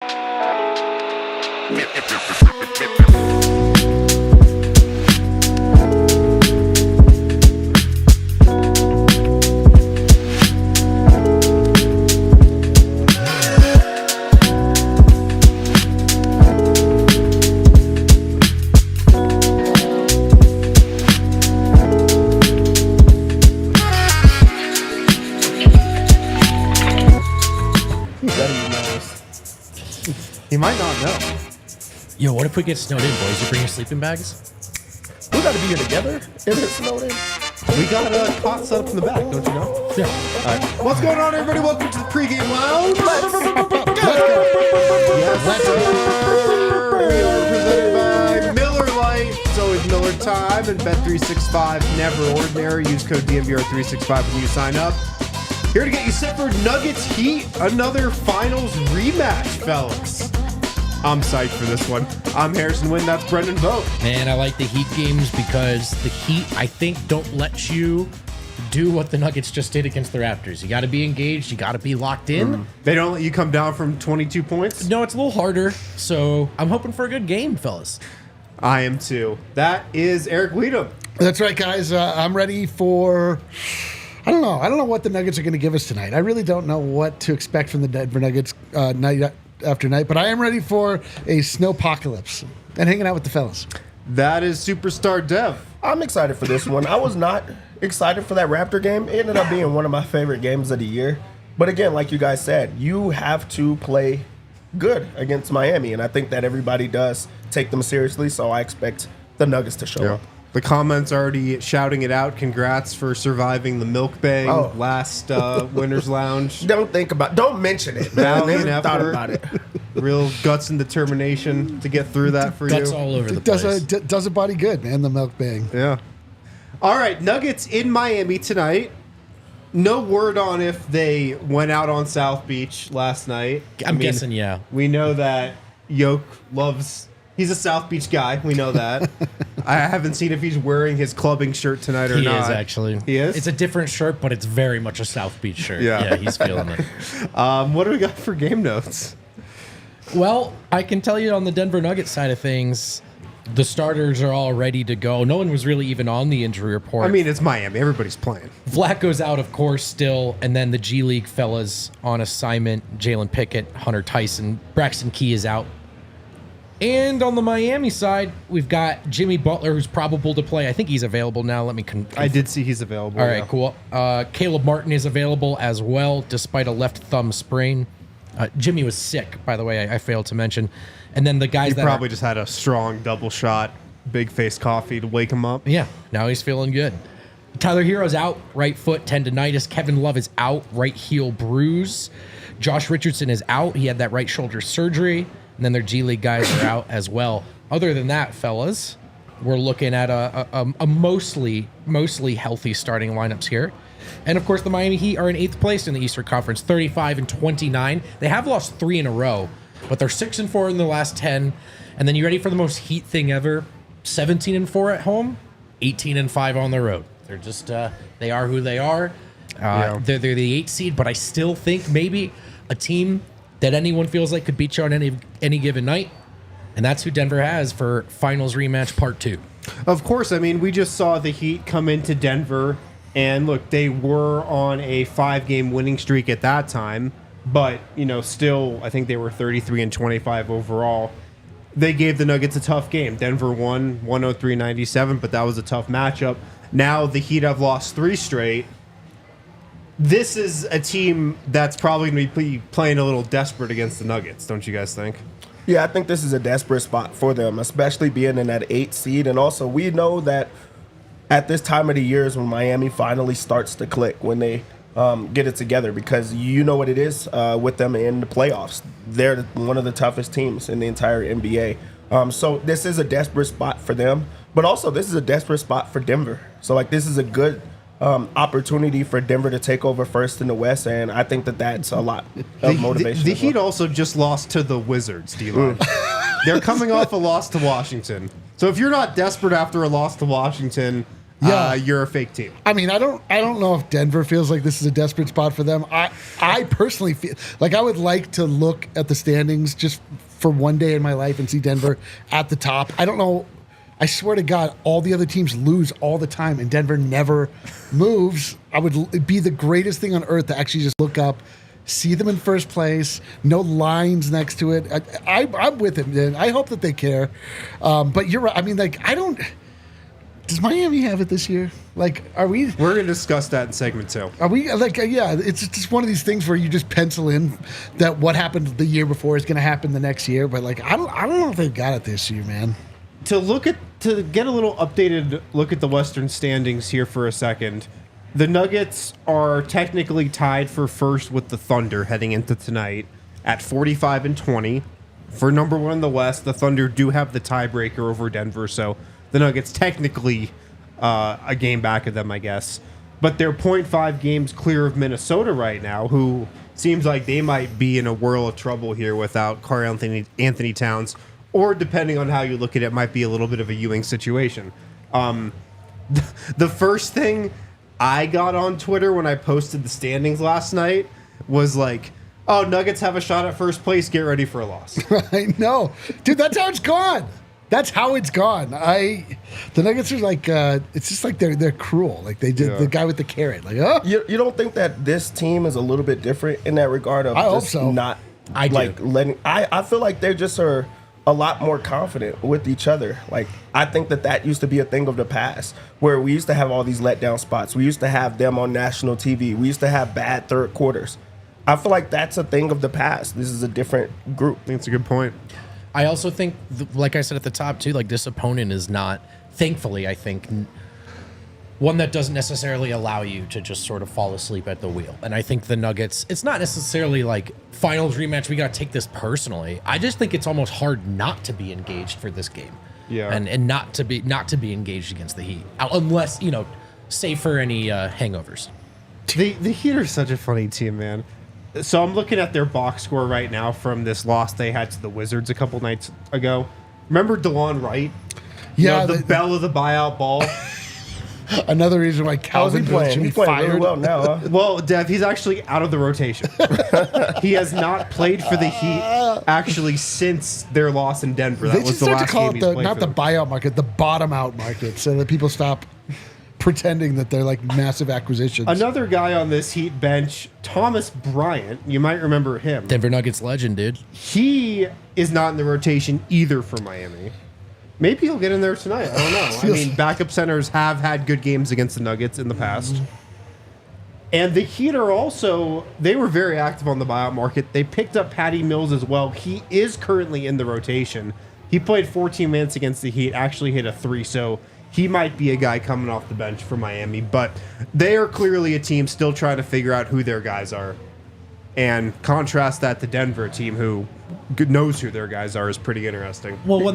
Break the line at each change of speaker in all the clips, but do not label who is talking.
He might not know.
Yo, what if we get snowed in, boys? You bring your sleeping bags?
We got to be here together if it's snowed in.
We got a cot set up in the back, don't you know?
Yeah.
All right. What's going on, everybody? Welcome to the pregame lounge. Let's go. Yes, sir. We are presented by Miller Lite. It's always Miller time, and Bet365 never ordinary. Use code DNVR365 when you sign up. Here to get you set for Nuggets Heat, another finals rematch, fellas. I'm psyched for this one. I'm Harrison Wynn. That's Brendan Vogt.
Man, I like the Heat games because the Heat, I think, don't let you do what the Nuggets just did against the Raptors. You got to be engaged. You got to be locked in.
They don't let you come down from 22 points?
No, it's a little harder. So I'm hoping for a good game, fellas.
I am too. That is Eric Weedham.
That's right, guys. I'm ready for... I don't know what the Nuggets are going to give us tonight. I really don't know what to expect from the Denver Nuggets night after night, but I am ready for a snowpocalypse and hanging out with the fellas.
That is Superstar Dev.
I'm excited for this one. I was not excited for that Raptor game. It ended up being one of my favorite games of the year. But again, like you guys said, you have to play good against Miami, and I think that everybody does take them seriously, so I expect the Nuggets to show up.
The comments already shouting it out. Congrats for surviving the milk bang last Winners Lounge.
Don't mention it.
Valiant
Never thought
effort.
about it.
Real guts and determination to get through that for
Guts
you.
all over the
It
place.
does a body good, man, the milk bang.
Yeah. All right, Nuggets in Miami tonight. No word on if they went out on South Beach last night.
I'm guessing, yeah.
We know that Yoke loves... He's a South Beach guy. We know that. I haven't seen if he's wearing his clubbing shirt tonight or
He
not.
is, actually.
He is?
It's a different shirt, but it's very much a South Beach shirt.
Yeah.
He's feeling it.
What do we got for game notes?
Well, I can tell you on the Denver Nuggets side of things, the starters are all ready to go. No one was really even on the injury report.
I mean, it's Miami. Everybody's playing.
Vlad goes out, of course, still, and then the G League fellas on assignment, Jalen Pickett, Hunter Tyson, Braxton Key is out. And on the Miami side, we've got Jimmy Butler, who's probable to play. I think he's available now. Let me
I did see he's available.
All right, cool. Caleb Martin is available as well, despite a left thumb sprain. Jimmy was sick, by the way. I failed to mention. And then the guys
He probably just had a strong double shot, big face coffee to wake him up.
Yeah, now he's feeling good. Tyler Hero's out, right foot tendonitis. Kevin Love is out, right heel bruise. Josh Richardson is out. He had that right shoulder surgery. And then their G League guys are out as well. Other than that, fellas, we're looking at a mostly healthy starting lineups here. And of course, the Miami Heat are in 8th place in the Eastern Conference, 35-29. They have lost 3 in a row, but they're 6-4 in the last 10. And then you ready for the most Heat thing ever? 17-4 at home, 18-5 on the road. They're just they are who they are. They're the 8th seed, but I still think maybe a team that anyone feels like could beat you on any given night. And that's who Denver has for finals rematch part 2.
Of course, I mean, we just saw the Heat come into Denver, and look, they were on a 5-game winning streak at that time, but, you know, still, I think they were 33-25 overall. They gave the Nuggets a tough game. Denver won 103-97, but that was a tough matchup. Now the Heat have lost 3 straight. This is a team that's probably going to be playing a little desperate against the Nuggets, don't you guys think?
Yeah, I think this is a desperate spot for them, especially being in that 8th seed. And also, we know that at this time of the year is when Miami finally starts to click, when they get it together, because you know what it is with them in the playoffs. They're one of the toughest teams in the entire NBA. So this is a desperate spot for them, but also this is a desperate spot for Denver. So, like, this is a good opportunity for Denver to take over first in the West, and I think that that's a lot of motivation.
The Heat also just lost to the Wizards, D-Line. They're coming off a loss to Washington. So if you're not desperate after a loss to Washington,
Yeah.
you're a fake team.
I mean, I don't know if Denver feels like this is a desperate spot for them. I personally feel like I would like to look at the standings just for one day in my life and see Denver at the top. I don't know. I swear to God, all the other teams lose all the time, and Denver never moves. It'd be the greatest thing on earth to actually just look up, see them in first place, no lines next to it. I'm with him, man. I hope that they care. But you're right. I mean, like, I don't. Does Miami have it this year? Like, are we?
We're going to discuss that in segment 2.
Are we like? Yeah, it's just one of these things where you just pencil in that what happened the year before is going to happen the next year. But like, I don't know if they've got it this year, man.
To get a little updated look at the Western standings here for a second, the Nuggets are technically tied for first with the Thunder heading into tonight at 45-20. For number 1 in the West, the Thunder do have the tiebreaker over Denver, so the Nuggets technically a game back of them, I guess. But they're 0.5 games clear of Minnesota right now, who seems like they might be in a whirl of trouble here without Karl-Anthony Towns. Or, depending on how you look at it, might be a little bit of a Ewing situation. The first thing I got on Twitter when I posted the standings last night was like, oh, Nuggets have a shot at first place. Get ready for a loss.
I know. Dude, that's how it's gone. That's how it's gone. The Nuggets are like, it's just like they're cruel. Like they did the guy with the carrot. Like, oh.
You don't think that this team is a little bit different in that regard of
I hope
just
so.
not
I do.
like letting I feel like they just are a lot more confident with each other. Like, I think that used to be a thing of the past where we used to have all these letdown spots. We used to have them on national TV. We used to have bad third quarters. I feel like that's a thing of the past. This is a different group.
I think it's a good point.
I also think, like I said at the top too, like this opponent is not, thankfully, I think, one that doesn't necessarily allow you to just sort of fall asleep at the wheel. And I think the Nuggets, it's not necessarily like finals rematch, we got to take this personally. I just think it's almost hard not to be engaged for this game.
Yeah.
And not to be engaged against the Heat. Unless, save for any hangovers.
The Heat are such a funny team, man. So I'm looking at their box score right now from this loss they had to the Wizards a couple nights ago. Remember DeLon Wright?
Yeah,
the bell of the buyout ball.
Another reason why Calvin Phillips should be
He's playing really
fired.
well now, huh?
Well, Dev, he's actually out of the rotation. He has not played for the Heat actually since their loss in Denver. That
They
was
just
the
start to
last
call
game
it
he's played
not
for
the
them.
buyout market, the bottom out market, so that people stop pretending that they're like massive acquisitions.
Another guy on this Heat bench, Thomas Bryant. You might remember him.
Denver Nuggets legend, dude.
He is not in the rotation either for Miami. Maybe he'll get in there tonight. I don't know. I mean, backup centers have had good games against the Nuggets in the past. And the Heat are also, they were very active on the buyout market. They picked up Patty Mills as well. He is currently in the rotation. He played 14 minutes against the Heat, actually hit a 3, so he might be a guy coming off the bench for Miami. But they are clearly a team still trying to figure out who their guys are. And contrast that to Denver, a team who knows who their guys are, is pretty interesting.
Well,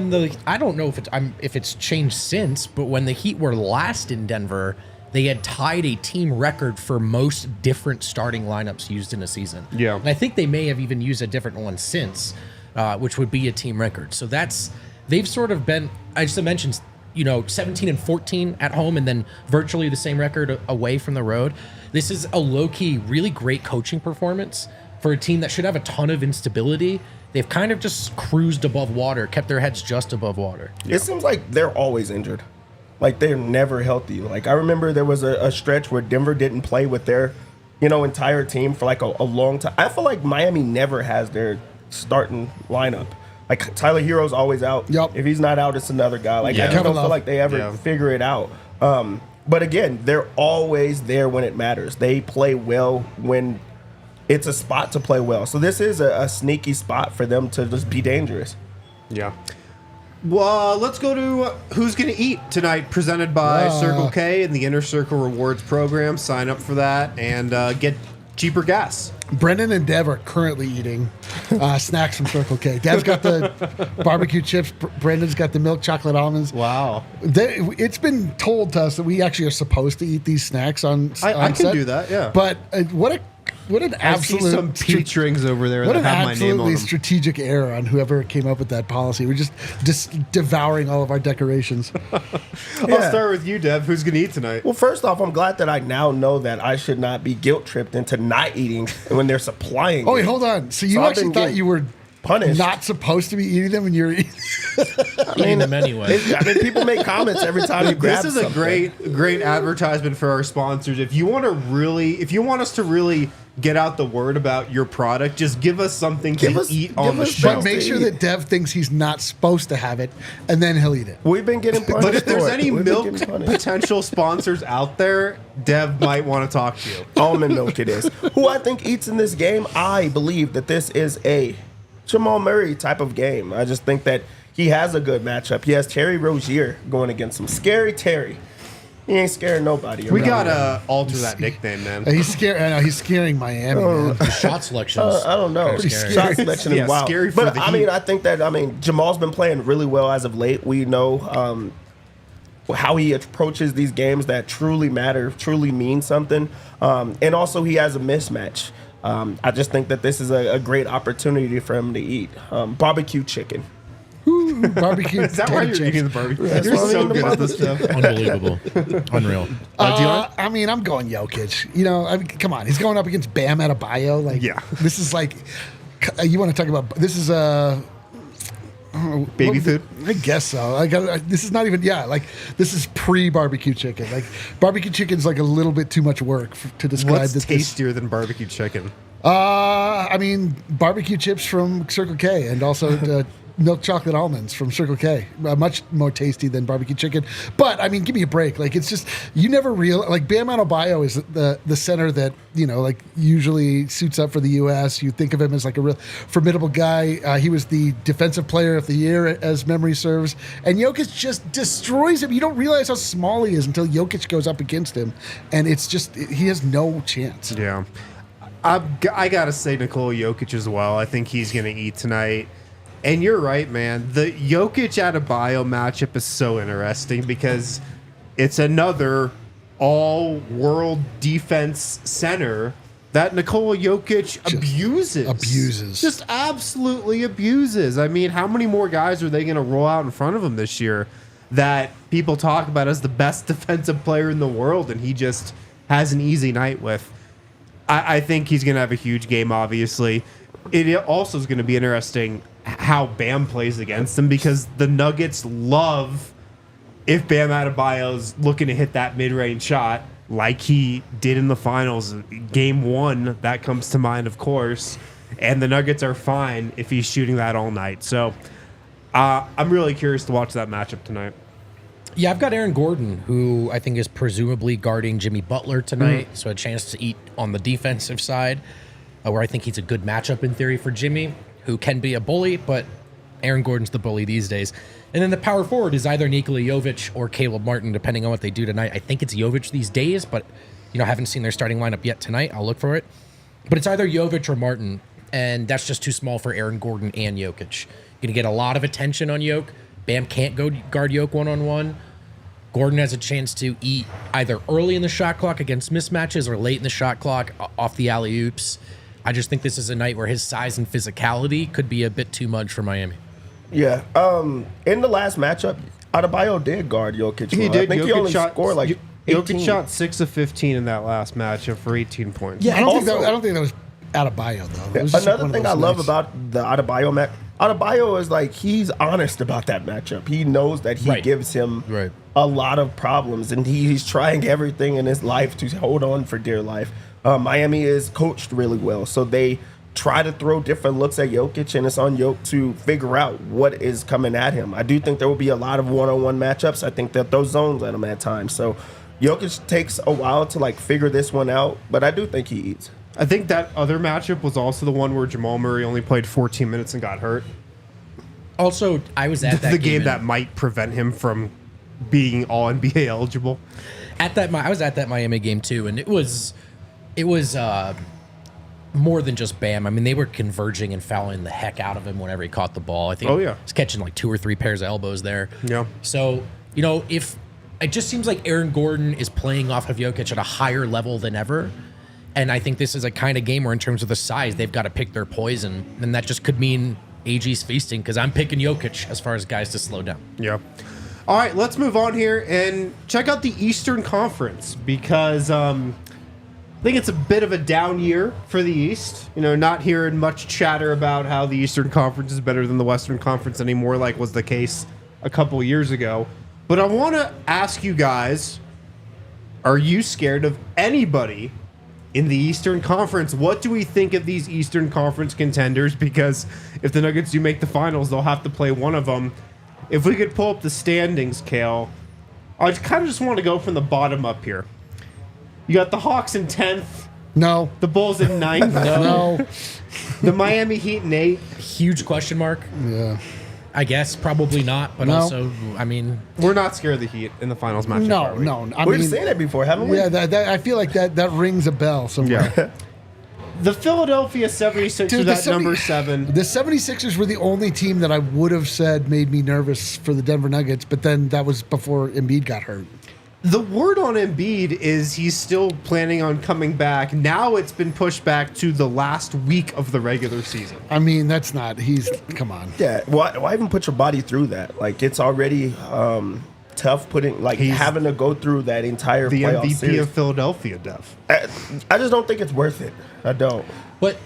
I don't know if it's changed since, but when the Heat were last in Denver, they had tied a team record for most different starting lineups used in a season.
Yeah.
And I think they may have even used a different one since, which would be a team record. So they've sort of been, I just mentioned, 17 and 14 at home and then virtually the same record away from the road. This is a low-key, really great coaching performance for a team that should have a ton of instability. They've kind of just cruised above water, kept their heads just above water.
It seems like they're always injured. Like, they're never healthy. Like, I remember there was a stretch where Denver didn't play with their, entire team for like a long time. I feel like Miami never has their starting lineup. Like, Tyler Hero's always out.
Yep.
If he's not out, it's another guy. Like,
Yeah.
I just
Kevin
don't feel
Love.
like they ever figure it out. But again, they're always there when it matters. They play well when it's a spot to play well. So this is a sneaky spot for them to just be dangerous.
Yeah. Well, let's go to Who's Gonna Eat tonight, presented by Circle K and the Inner Circle Rewards Program. Sign up for that and get cheaper gas.
Brendan and Dev are currently eating snacks from Circle K. Dev's got the barbecue chips. Brendan's got the milk chocolate almonds.
Wow.
It's been told to us that we actually are supposed to eat these snacks on
I can
set.
do that, yeah.
But what a an
I see
absolute
some peach rings over there
what
that
an
have my name on
absolutely
them.
strategic error on whoever came up with that policy. We're just devouring all of our decorations.
I'll start with you, Dev. Who's going to eat tonight?
Well, first off, I'm glad that I now know that I should not be guilt tripped into not eating when they're supplying.
Oh wait,
it.
hold on. So you
So I've
actually
been
thought
getting
you were
punished.
not supposed to be eating them, and you're eating.
Eating them anyway.
People make comments every time you grab
This is a
something.
great advertisement for our sponsors. If you want us to really get out the word about your product, just give us something
Give
to
us-
eat on
give
the
us
show.
But make sure that Dev thinks he's not supposed to have it, and then he'll eat it.
We've been getting punished.
But if there's
for it.
any
We've been
milk
getting punished.
potential sponsors out there, Dev might want to talk to you.
Almond milk it is. Who I think eats in this game, I believe that this is a Jamal Murray type of game. I just think that he has a good matchup. He has Terry Rozier going against him. Scary Terry. He ain't scaring nobody.
We
around
gotta alter that nickname, man.
He's scared. I know he's scaring Miami. Man.
The shot selections.
I don't know.
Pretty scary.
Shot selection
Yeah,
is wild.
scary for
But
the
I mean,
Heat.
I think that Jamal's been playing really well as of late. We know how he approaches these games that truly matter, truly mean something, and also he has a mismatch. I just think that this is a great opportunity for him to eat barbecue chicken.
Barbecue.
Is that why you're
chips.
eating the barbecue?
That's
You're
why I'm
so
eating the
good at this stuff.
Unbelievable. Unreal.
I mean, I'm going Jokic. You know, I mean, come on, he's going up against Bam Adebayo. Like,
Yeah.
this is like, you want to talk about? This is
Baby food?
I guess so. This is not even. Yeah, like this is pre-barbecue chicken. Like barbecue chicken's like a little bit too much work to describe.
What's
that
tastier than barbecue chicken?
I mean, barbecue chips from Circle K, and also milk chocolate almonds from Circle K. Much more tasty than barbecue chicken. But I mean, give me a break. Like it's just you never like Bam Adebayo is the center that like usually suits up for the U.S. You think of him as like a real formidable guy. He was the defensive player of the year as memory serves, and Jokic just destroys him. You don't realize how small he is until Jokic goes up against him, and it's just he has no chance.
Yeah. I got to say Nikola Jokic as well. I think he's going to eat tonight. And you're right, man. The Jokic-Adebayo matchup is so interesting because it's another all-world defense center that Nikola Jokic abuses. Just absolutely abuses. I mean, how many more guys are they going to roll out in front of him this year that people talk about as the best defensive player in the world and he just has an easy night with? I think he's going to have a huge game, obviously. It also is going to be interesting how Bam plays against them because the Nuggets love if Bam Adebayo's looking to hit that mid-range shot like he did in the finals. Game 1, that comes to mind, of course. And the Nuggets are fine if he's shooting that all night. So I'm really curious to watch that matchup tonight.
Yeah, I've got Aaron Gordon, who I think is presumably guarding Jimmy Butler tonight, so a chance to eat on the defensive side, where I think he's a good matchup in theory for Jimmy, who can be a bully, but Aaron Gordon's the bully these days. And then the power forward is either Nikola Jovic or Caleb Martin, depending on what they do tonight. I think it's Jovic these days, but haven't seen their starting lineup yet tonight. I'll look for it. But it's either Jovic or Martin, and that's just too small for Aaron Gordon and Jokic. Going to get a lot of attention on Jokic. Bam can't go guard Jokic one-on-one. Gordon has a chance to eat either early in the shot clock against mismatches or late in the shot clock off the alley-oops. I just think this is a night where his size and physicality could be a bit too much for Miami.
Yeah. In the last matchup, Adebayo did guard Jokic.
He
well.
did.
I think he only scored like 18.
Jokic shot 6 of 15 in that last matchup for 18 points.
Yeah, I don't
Also-
think that was Adebayo though. It was just
Another
one of
thing
those
I love
nights.
about the Adebayo match, Adebayo is like he's honest about that matchup. He knows that he
Right.
gives him
Right.
a lot of problems, and he's trying everything in his life to hold on for dear life. Miami is coached really well, so they try to throw different looks at Jokic, and it's on Jokic to figure out what is coming at him. I do think there will be a lot of one-on-one matchups. I think that those zones at him at times. So Jokic takes a while to figure this one out, but I do think he eats.
I think that other matchup was also the one where Jamal Murray only played 14 minutes and got hurt.
Also, I was at that
The game
and-
that might prevent him from being all NBA eligible.
I was at that Miami game too, and it was more than just Bam. I mean, they were converging and fouling the heck out of him whenever he caught the ball. I think
Oh, yeah.
he's catching like 2 or 3 pairs of elbows there.
Yeah.
So, if it just seems like Aaron Gordon is playing off of Jokic at a higher level than ever, And I think this is a kind of game where, in terms of the size, they've got to pick their poison. And that just could mean AG's feasting, because I'm picking Jokic as far as guys to slow down.
Yeah. All right, let's move on here and check out the Eastern Conference, because I think it's a bit of a down year for the East. You know, not hearing much chatter about how the Eastern Conference is better than the Western Conference anymore, like was the case a couple years ago. But I want to ask you guys, are you scared of anybody in the Eastern Conference? What do we think of these Eastern Conference contenders? Because if the Nuggets do make the finals, they'll have to play one of them. If we could pull up the standings, Kale, I kind of just want to go from the bottom up here. You got the Hawks in 10th.
No.
The Bulls in 9th.
No.
The Miami Heat in 8th.
Huge question mark.
Yeah.
I guess probably not, but
No.
also, I mean,
We're not scared of the Heat in the finals matchup.
No,
are we?
no. I
We've
mean,
seen it before, haven't we?
yeah, that I feel like that rings a bell somewhere.
Yeah. The Philadelphia 76ers
Dude,
at number 7.
The 76ers were the only team that I would have said made me nervous for the Denver Nuggets, but then that was before Embiid got hurt.
The word on Embiid is he's still planning on coming back. Now it's been pushed back to the last week of the regular season.
I mean, that's not. Come on.
Yeah. Why even put your body through that? Like, it's already tough
He's
having to go through that entire
the
playoff
MVP
series.
of Philadelphia, Dev.
I just don't think it's worth it. I don't.
but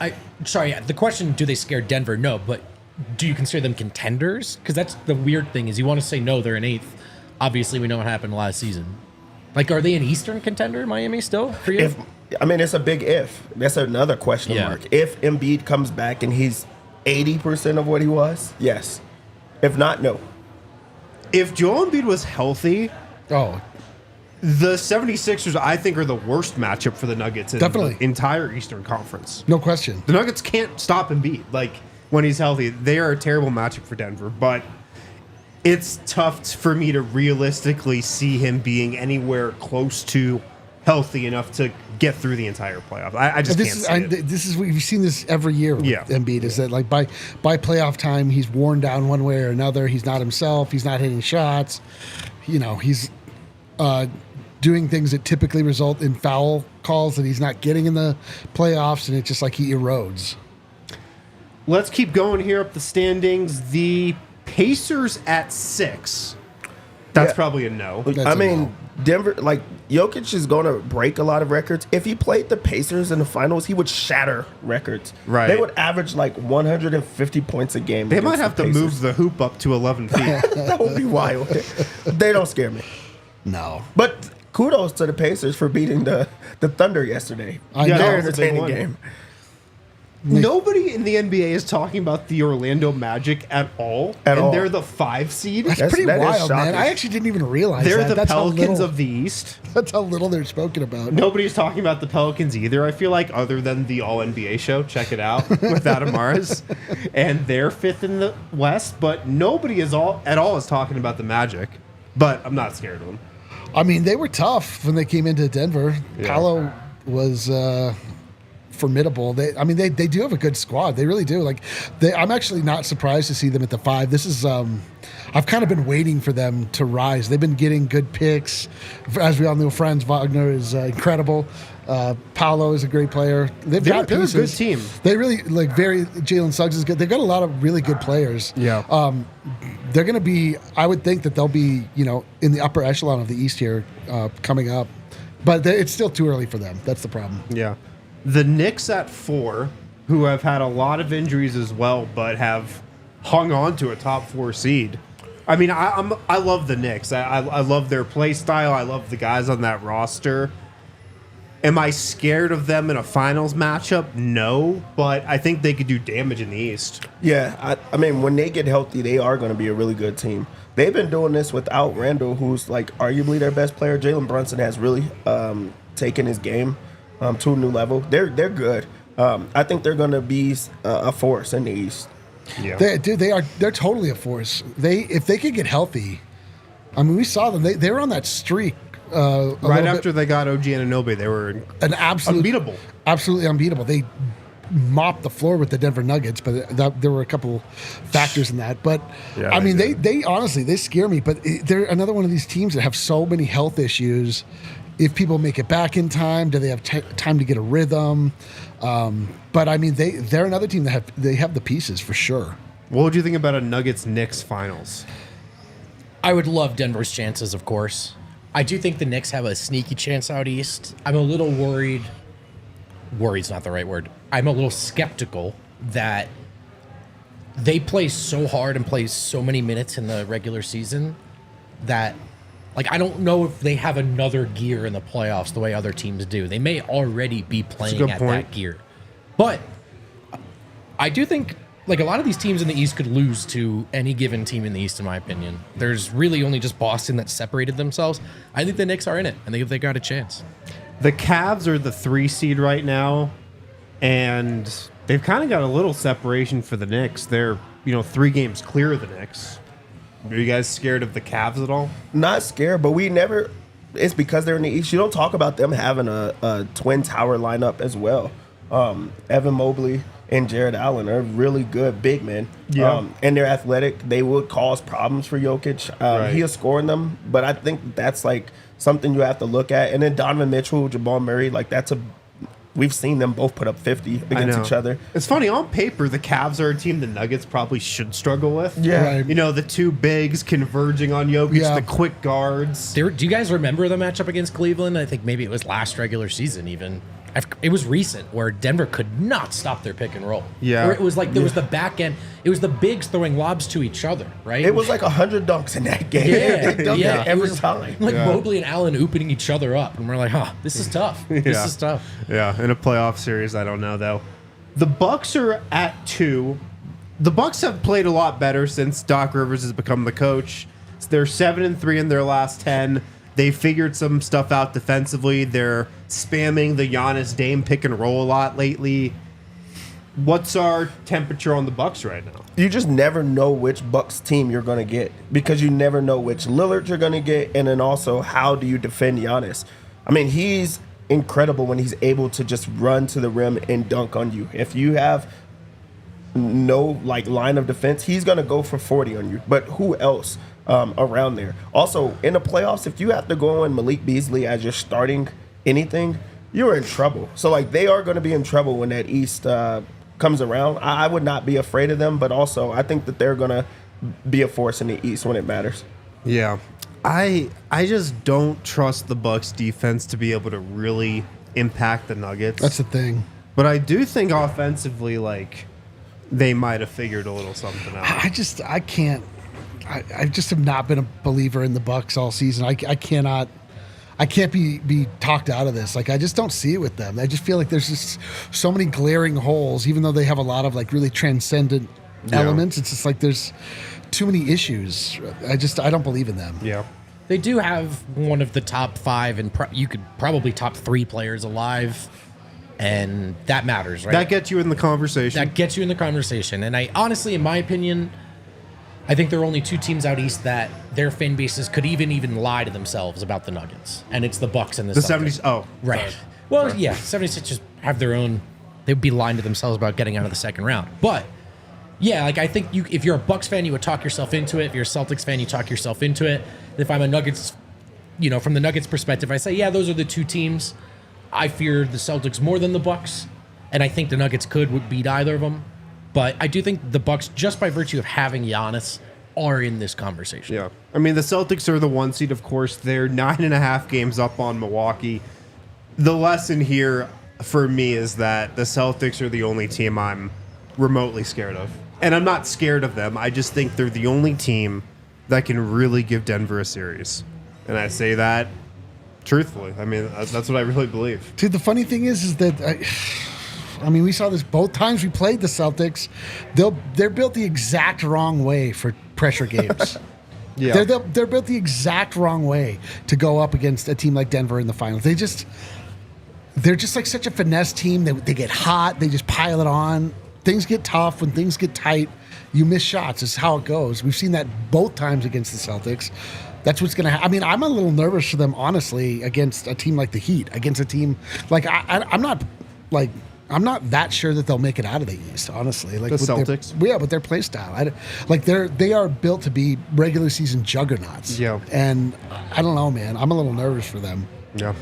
sorry, the question, do they scare Denver? No, but do you consider them contenders? Because that's the weird thing, is you want to say no, they're in 8th. Obviously, we know what happened last season. Like, are they an Eastern contender, Miami, still, for you?
It's a big if. That's another question mark. If Embiid comes back and he's 80% of what he was, yes. If not, no.
If Joel Embiid was healthy,
Oh,
the 76ers, I think, are the worst matchup for the Nuggets in
Definitely.
the entire Eastern Conference.
no question.
The Nuggets can't stop Embiid. Like, when he's healthy, they are a terrible matchup for Denver. But it's tough for me to realistically see him being anywhere close to healthy enough to get through the entire playoff. I just can't see it.
This is we've seen this every year with
Yeah.
Embiid. Is that like by playoff time he's worn down one way or another. He's not himself. He's not hitting shots. You know, he's doing things that typically result in foul calls that he's not getting in the playoffs, and it's just like he erodes.
Let's keep going here up the standings. The Pacers at 6. That's
Yeah.
probably a no.
That's
I
a
mean,
no.
Denver, like, Jokic is going to break a lot of records. If he played the Pacers in the finals, he would shatter records.
Right.
They would average like 150 points a game.
They might
against
have
the
to
Pacers.
move the hoop up to 11 feet.
That would be wild. They don't scare me.
No,
But kudos to the Pacers for beating the Thunder yesterday.
I
Yeah,
know.
that was a big
Entertaining
one.
game.
Nobody in the NBA is talking about the Orlando Magic at all.
At
and
all.
they're the 5 seed.
That's
That's-
pretty
that is
wild, man.
shocking.
I actually didn't even realize
They're
that.
the
That's how
Pelicans
little-
of the East.
That's how little they're spoken about.
Nobody's talking about the Pelicans either, I feel like, other than the All NBA show. Check it out with Adam Mares. And they're 5th in the West, but nobody at all is talking about the Magic. But I'm not scared of them.
I mean, they were tough when they came into Denver.
Yeah.
Paolo was formidable. They do have a good squad. They really do. Like, I'm actually not surprised to see them at the 5. This is I've kind of been waiting for them to rise. They've been getting good picks. As we all know, Franz Wagner is incredible. Paolo is a great player. They're
a good team.
They really Jalen Suggs is good. They've got a lot of really good players.
Yeah.
They're going to be, I would think that they'll be, in the upper echelon of the East here coming up. But it's still too early for them. That's the problem.
Yeah. The Knicks at 4, who have had a lot of injuries as well, but have hung on to a top 4 seed. I mean, I love the Knicks. I love their play style. I love the guys on that roster. Am I scared of them in a finals matchup? No, but I think they could do damage in the East.
Yeah, I mean, when they get healthy, they are going to be a really good team. They've been doing this without Randall, who's like arguably their best player. Jalen Brunson has really taken his game to a new level. They're good. I think they're going to be a force in the East.
Yeah.
They're totally a force. If they could get healthy, I mean, we saw them. They were on that streak.
Right after they got OG Anunoby, they were
an absolute
unbeatable.
Absolutely unbeatable. They mopped the floor with the Denver Nuggets, but there were a couple factors in that. But
Yeah,
I mean,
they did.
they honestly, they scare me. But they're another one of these teams that have so many health issues. if people make it back in time, do they have time to get a rhythm? But I mean, they're another team that have the pieces for sure.
What would you think about a Nuggets-Knicks finals?
I would love Denver's chances, of course. I do think the Knicks have a sneaky chance out east. I'm a little worried. Worried's not the right word. I'm a little skeptical that they play so hard and play so many minutes in the regular season that, like, I don't know if they have another gear in the playoffs the way other teams do. They may already be playing at that gear. But I do think, like, a lot of these teams in the East could lose to any given team in the East, in my opinion. There's really only just Boston that separated themselves. I think the Knicks are in it. I think they got a chance.
The Cavs are the 3 seed right now, and they've kind of got a little separation for the Knicks. They're, 3 games clear of the Knicks. Are you guys scared of the Cavs at all?
Not scared, but we never. It's because they're in the East. You don't talk about them having a twin tower lineup as well. Evan Mobley and Jared Allen are really good big men.
Yeah.
And they're athletic. They would cause problems for Jokic.
Right.
He is scoring them, but I think that's like something you have to look at. And then Donovan Mitchell, Jamal Murray, like we've seen them both put up 50 against each other.
It's funny, on paper, the Cavs are a team the Nuggets probably should struggle with.
Yeah.
Right.
The 2 bigs converging on Jokic,
Yeah.
the quick guards.
Do you guys remember the matchup against Cleveland? I think maybe it was last regular season even. It was recent where Denver could not stop their pick and roll.
Yeah.
Where it was like there was the back end. It was the bigs throwing lobs to each other, right?
It was like 100 dunks in that game.
Yeah,
They dunked
yeah.
it every
It was
time.
like Mobley and Allen opening each other up. And we're like, this is tough. This is tough.
Yeah, in a playoff series, I don't know, though. The Bucks are at 2. The Bucks have played a lot better since Doc Rivers has become the coach. They're 7-3 in their last 10. They figured some stuff out defensively. They're spamming the Giannis Dame pick and roll a lot lately. What's our temperature on the Bucks right now?
You just never know which Bucks team you're going to get because you never know which Lillard you're going to get, and then also how do you defend Giannis? I mean, he's incredible when he's able to just run to the rim and dunk on you. If you have no line of defense, he's going to go for 40 on you. But who else around there? Also, in the playoffs, if you have to go in Malik Beasley as you're starting anything, you're in trouble. So, they are going to be in trouble when that East comes around. I would not be afraid of them, but also I think that they're going to be a force in the East when it matters.
Yeah. I just don't trust the Bucks defense to be able to really impact the Nuggets.
That's the thing.
But I do think offensively, they might have figured a little something out.
I just have not been a believer in the Bucks all season. I can't be talked out of this. I just don't see it with them. I just feel like there's just so many glaring holes, even though they have a lot of really transcendent elements. It's just there's too many issues. I don't believe in them.
Yeah.
They do have one of the top 5 and you could probably top 3 players alive. And that matters, right?
That gets you in the conversation.
That gets you in the conversation. And I honestly, in my opinion, I think there are only 2 teams out east that their fan bases could even lie to themselves about the Nuggets. And it's the Bucks and the Celtics.
70s. Oh,
right.
sorry.
Well, yeah, 76ers have their own. They would be lying to themselves about getting out of the second round. But yeah, I think if you're a Bucks fan, you would talk yourself into it. If you're a Celtics fan, you talk yourself into it. If I'm a Nuggets, from the Nuggets perspective, I say, yeah, those are the 2 teams. I fear the Celtics more than the Bucks, and I think the Nuggets would beat either of them. But I do think the Bucks, just by virtue of having Giannis, are in this conversation.
Yeah. I mean, the Celtics are the 1 seed, of course. They're 9.5 games up on Milwaukee. The lesson here for me is that the Celtics are the only team I'm remotely scared of. And I'm not scared of them. I just think they're the only team that can really give Denver a series. And I say that truthfully. I mean, that's what I really believe.
Dude, the funny thing is that I mean, we saw this both times we played the Celtics. They're built the exact wrong way for pressure games.
Yeah.
They're built the exact wrong way to go up against a team like Denver in the finals. They're just such a finesse team. They get hot. They just pile it on. Things get tough. When things get tight, you miss shots. It's how it goes. We've seen that both times against the Celtics. That's what's going to happen. I mean, I'm a little nervous for them, honestly, against a team like the Heat, against a team I'm not that sure that they'll make it out of the East, honestly.
The Celtics?
With their play style. They are built to be regular season juggernauts.
Yeah.
And I don't know, man. I'm a little nervous for them.
Yeah.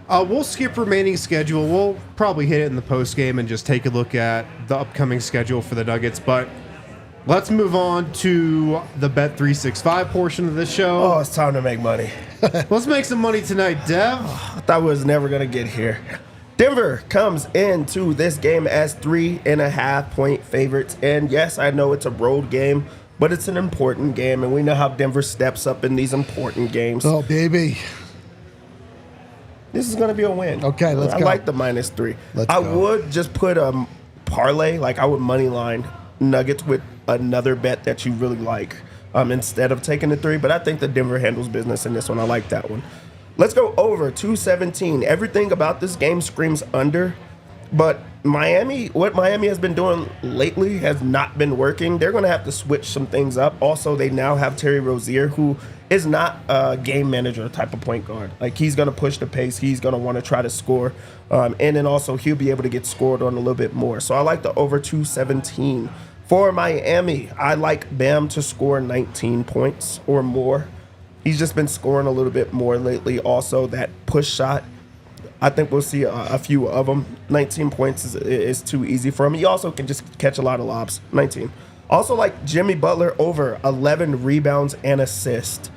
We'll skip remaining schedule. We'll probably hit it in the post game and just take a look at the upcoming schedule for the Nuggets. But let's move on to the Bet365 portion of this show.
Oh, it's time to make money.
Let's make some money tonight, Dev.
I thought we was never going to get here. Denver comes into this game as 3.5-point favorites. And yes, I know it's a road game, but it's an important game. And we know how Denver steps up in these important games.
Oh, baby.
This is going to be a win.
Okay, let's go.
I like the -3.
Let's
I
go.
would just put a parlay, like I would money line Nuggets with another bet that you really like instead of taking the 3. But I think that Denver handles business in this one. I like that one. Let's go over 217. Everything about this game screams under. But what Miami has been doing lately has not been working. They're going to have to switch some things up. Also, they now have Terry Rozier, who is not a game manager type of point guard. Like, he's going to push the pace. He's going to want to try to score. And then also, he'll be able to get scored on a little bit more. So I like the over 217. For Miami, I like Bam to score 19 points or more. He's just been scoring a little bit more lately. Also, that push shot, I think we'll see a few of them. 19 points is too easy for him. He also can just catch a lot of lobs. 19. Also like Jimmy Butler over 11 rebounds and assists.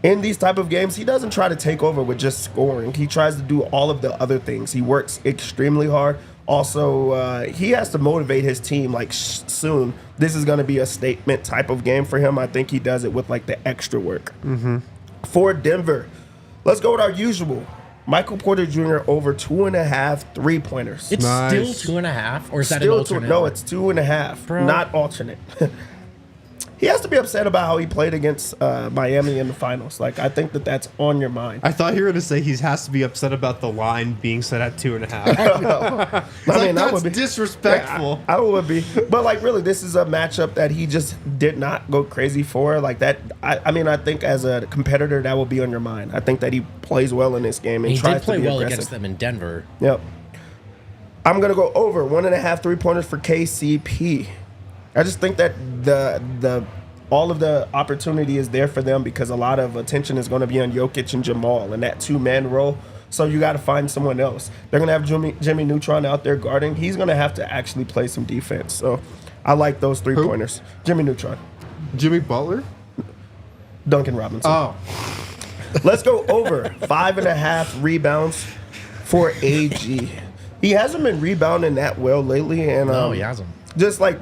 In these type of games, he doesn't try to take over with just scoring. He tries to do all of the other things. He works extremely hard. Also, he has to motivate his team like soon. This is going to be a statement type of game for him. I think he does it with like the extra work. For Denver, let's go with our usual. Michael Porter Jr. over 2.5 3-pointers.
It's
Nice.
still 2.5, or is that
Still
an alternate?
no, it's 2.5,
Bro.
not alternate. He has to be upset about how he played against Miami in the finals. Like, I think that that's on your mind.
I thought you were going to say he has to be upset about the line being set at 2.5.
I mean, that
that's
would be
disrespectful.
I would be, but like, really, this is a matchup that he just did not go crazy for. Like that, I mean, I think as a competitor, that will be on your mind. I think that he plays well in this game and
He
tries
did play
to be
well
aggressive.
against them in Denver.
Yep. I'm gonna go over 1.5 3-pointers for KCP. I just think that the all of the opportunity is there for them because a lot of attention is going to be on Jokic and Jamal in that 2-man role. So you got to find someone else. They're going to have Jimmy Neutron out there guarding. He's going to have to actually play some defense. So I like those 3-pointers. Jimmy Neutron.
Jimmy Butler?
Duncan Robinson.
Oh.
Let's go over 5.5 rebounds for AG. He hasn't been rebounding that well lately. And
No, he hasn't.
just like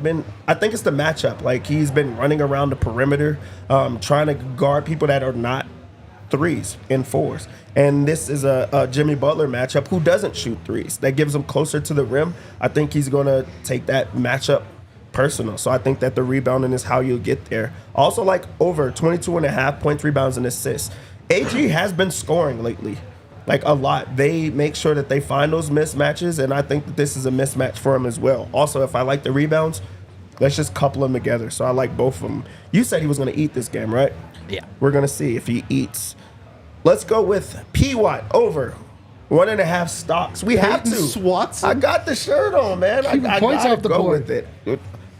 I think it's the matchup. Like, he's been running around the perimeter, trying to guard people that are not 3s and 4s. And this is a Jimmy Butler matchup who doesn't shoot 3s. That gives him closer to the rim. I think he's going to take that matchup personal. So I think that the rebounding is how you'll get there. Also, like, over 22.5 points, rebounds, and assists. AG has been scoring lately. Like, a lot. They make sure that they find those mismatches, and I think that this is a mismatch for him as well. Also, if I like the rebounds, let's just couple them together. So I like both of them. You said he was going to eat this game, right?
Yeah.
We're going to see if he eats. Let's go with P-Watt over 1.5 stocks. We have to.
Swatson?
I got the shirt on, man. I
points
gotta
off the
go
board.
with it.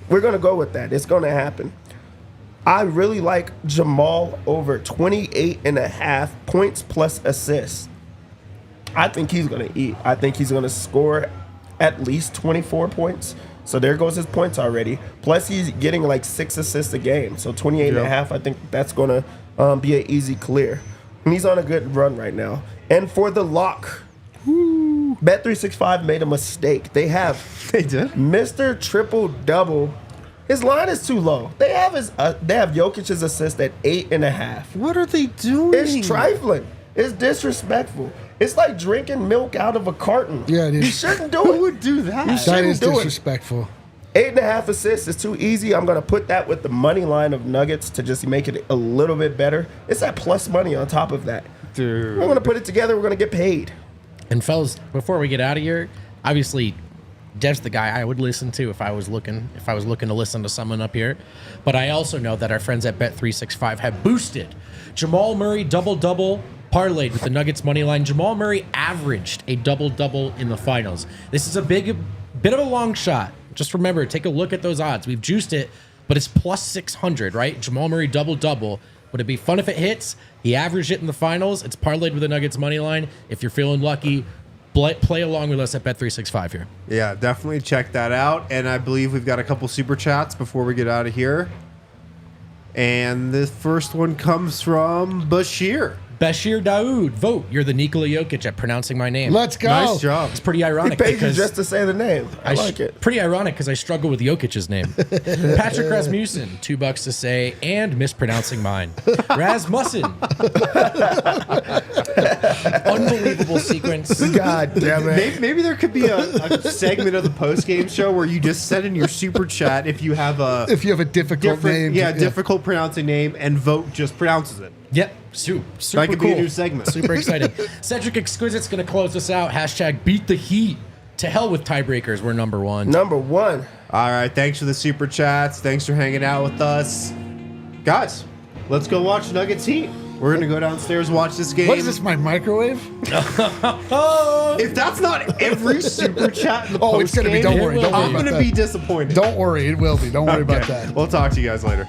We're going to go with that. It's going to happen. I really like Jamal over 28.5 points plus assists. I think he's going to eat. I think he's going to score at least 24 points. So there goes his points already. Plus, he's getting like 6 assists a game. So 28.5, I think that's going to be an easy clear. And he's on a good run right now. And for the lock, Bet365 made a mistake. They did? Mr. Triple Double. His line is too low. They have Jokic's assist at 8.5.
What are they doing?
It's trifling. It's disrespectful. It's like drinking milk out of a carton.
Yeah, it is.
You shouldn't do
Who
it.
would do that?
That
shouldn't
is
do it.
disrespectful.
8.5 assists is too easy. I'm going to put that with the money line of Nuggets to just make it a little bit better. It's that plus money on top of that.
Dude.
We're going to put it together. We're going to get paid.
And fellas, before we get out of here, obviously Dev's the guy I would listen to if I was looking to listen to someone up here. But I also know that our friends at Bet365 have boosted Jamal Murray double-double parlayed with the Nuggets money line. Jamal Murray averaged a double-double in the finals. This is a bit of a long shot. Just remember, take a look at those odds. We've juiced it, but it's plus 600, right? Jamal Murray double-double. Would it be fun if it hits? He averaged it in the finals. It's parlayed with the Nuggets money line. If you're feeling lucky, play along with us at Bet365 here.
Yeah, definitely check that out. And I believe we've got a couple super chats before we get out of here. And the first one comes from Bashir.
Bashir Daoud, Vogt. You're the Nikola Jokic at pronouncing my name.
Let's go.
Nice job.
It's pretty
He
ironic
paid you
because
just to say the name. I like it.
Pretty ironic because I struggle with Jokic's name. Patrick Rasmussen, $2 to say, and mispronouncing mine. Rasmussen. Unbelievable sequence.
God damn it.
Maybe there could be a segment of the post-game show where you just send in your super chat if you have a
difficult name.
difficult pronouncing name, and Vogt just pronounces it.
Yep. Super
That could
cool.
be a new segment.
Super exciting. Cedric Exquisite's going to close us out. Hashtag beat the heat. To hell with tiebreakers. We're number one.
Number one.
All right, thanks for the super chats. Thanks for hanging out with us. Guys, let's go watch Nuggets Heat. We're going to go downstairs, watch this game.
What is this, my microwave?
If that's not every super chat in the
Oh, it's
post
gonna be. Don't worry. Don't worry
I'm
about
going to
that.
be disappointed.
Don't worry. It will be. Don't worry about
Okay.
that.
We'll talk to you guys later.